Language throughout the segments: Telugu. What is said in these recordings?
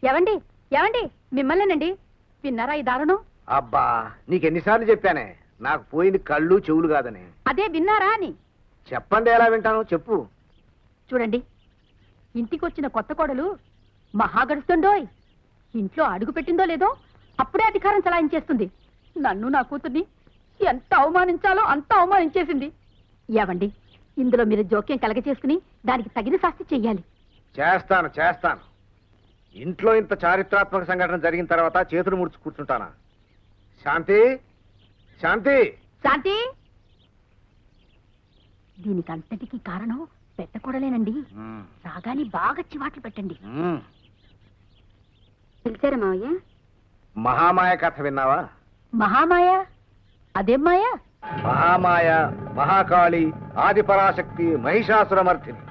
ఏవండి ఏవండి మిమ్మల్నేనండి. విన్నారా ఈ దారుణం? అబ్బా నీకెన్నిసార్లు చెప్పానే నాకు పోయింది కళ్ళు చెవులు కాదని. అదే విన్నారా అని. చెప్పండి, ఎలా వింటాను చెప్పు. చూడండి, ఇంటికి వచ్చిన కొత్త కోడలు మహాగడుస్తుండోయ్. ఇంట్లో అడుగు పెట్టిందో లేదో అప్పుడే అధికారం చలాయించేస్తుంది. నన్ను నా కూతుర్ని ఎంత అవమానించాలో అంత అవమానించేసింది. ఏవండి, ఇందులో మీరు జోక్యం కలగచేసుకుని దానికి తగిన శాస్తి చెయ్యాలి. చేస్తాను చేస్తాను. ఇంట్లో ఇంత చారిత్రాత్మక సంఘటన జరిగిన తర్వాత చేతులు ముడుచు కూర్చుంటానా? శాంతి, శాంతి, శాంతి. దీనికంతటికీ కారణం పెట్టకూడలేనండి. రాగాని బాగా చివాట్లు పెట్టండి. పిలిచారా మావయ్య? మహామాయ కథ విన్నావా? మహామాయ? అదేం మాయ? మహామాయ, మహాకాళి, ఆదిపరాశక్తి, మహిషాసురమర్ధిని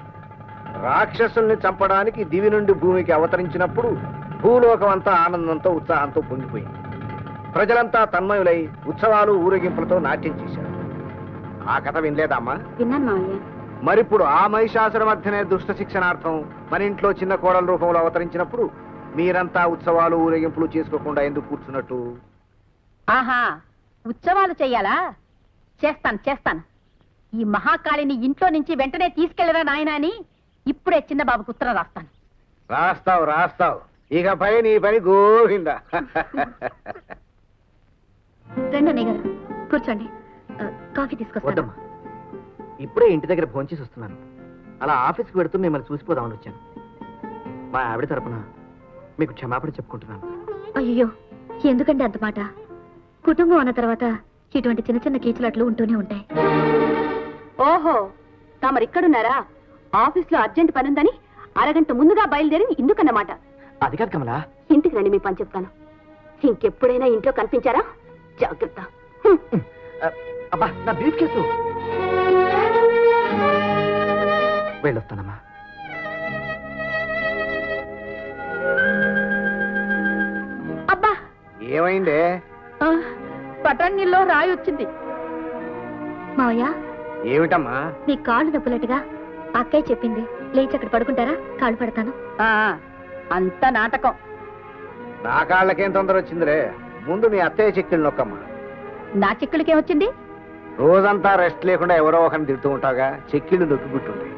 రాక్షసుల్ని చంపడానికి దివి నుండి భూమికి అవతరించినప్పుడు భూలోకం అంతా ఆనందంతో ఉత్సాహంతో పొంగిపోయింది. ప్రజలంతా తన్మయులై ఉత్సవాలు ఊరేగింపులతో నాట్యం చేశారు. ఆ కథ వినలేదమ్మా? విన్నాను మావయ్య. మరిప్పుడు ఆ మహిషాసురమర్ధినే దుష్ట శిక్షణార్థం మన ఇంట్లో చిన్న కోడల రూపంలో అవతరించినప్పుడు మీరంతా ఉత్సవాలు ఊరేగింపులు చేసుకోకుండా ఎందుకు కూర్చున్నట్టు? ఆహా, ఉత్సవాలు చెయ్యాలా? చేస్తాను చేస్తాను. ఈ మహాకాళిని ఇంట్లో నుంచి వెంటనే తీసుకెళ్లరా నాయనా అని ఇప్పుడే చిన్న బాబుకు ఉత్తరం రాస్తాను. రాస్తావు రాస్తావు, ఇకపై నీ పని గోవిందా. రెండు గారు కూర్చోండి, కాఫీ తీసుకొస్తాను. ఇప్పుడే ఇంటి దగ్గర భోంచేసి వస్తున్నాను. అలా ఆఫీస్కి పెడుతూ మిమ్మల్ని చూసిపోదామని వచ్చాను. మా ఆవిడ తరపున మీకు క్షమాపణ చెప్పుకుంటున్నాను. అయ్యో, ఎందుకండి అంత మాట? కుటుంబం అన్న తర్వాత ఇటువంటి చిన్న చిన్న కీచులాట్లు ఉంటూనే ఉంటాయి. ఓహో, తమరిక్కడున్నారా? ఆఫీస్లో అర్జెంట్ పనుందని అరగంట ముందుగా బయలుదేరి ఇందుకన్నమాట. అది కాదు కమలా. ఇంటికి రండి, మీ పని చెప్తాను. ఇంకెప్పుడైనా ఇంట్లో కనిపించారా? జాగ్రత్త. అబ్బా, నా బ్రీఫ్ కేసు. వెళ్ళొస్తానమ్మా. అబ్బా, ఏమైందే? పటాన్నీల్లో రాయి వచ్చింది. మావయ్య, ఏమిటమ్మా? నీ కాళ్ళు నొప్పులట్టుగా అక్కయ్య చెప్పింది. లేచి అక్కడ పడుకుంటారా? కాళ్ళు పడతాను. అంత నాటకం. నా కాళ్ళకేం తొందర వచ్చిందిరే. ముందు మీ అత్తయ్య చెక్కిళ్ళు నొక్కమ్మా. నా చెక్కులకేమొచ్చింది? రోజంతా రెస్ట్ లేకుండా ఎవరో ఒకరిని తిడుతూ ఉంటాగా, చెక్కిళ్ళు నొక్కి గుట్టుంటాయి.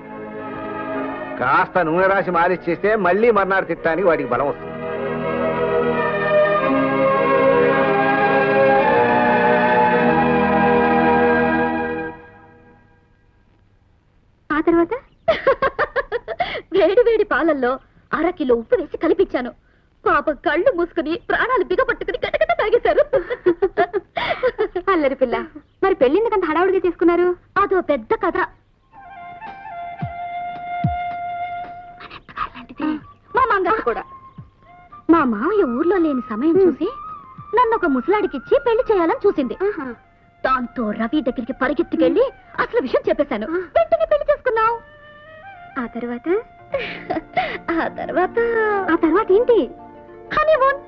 కాస్త నూనె రాసి మాలిష్ చేస్తే మళ్ళీ మర్నాడు తిట్టడానికి వాడికి బలం వస్తుంది. ఆ తర్వాత వేడి వేడి పాలల్లో 1/2 కిలో ఉప్పు వేసి కలిపించాను. పాప కళ్ళు మూసుకుని ప్రాణాలు బిగపట్టుకుని గటగట తాగేశారు. అల్లరి పిల్ల, మరి పెళ్ళిందుకంత హడావుడిగా తీసుకున్నారు? అదో పెద్ద కథ. మా మంగళ కూడా. మా మామయ్య ఊర్లో లేని సమయం చూసి నన్ను ఒక ముసలాడికిచ్చి పెళ్లి చేయాలని చూసింది. దాంతో రవి దగ్గరికి పరిగెత్తుకెళ్ళి అసలు విషయం చెప్పేశాను. వెంటనే పెళ్లి చేసుకున్నావు. ఆ తర్వాత ఏంటి? హనీమూన్.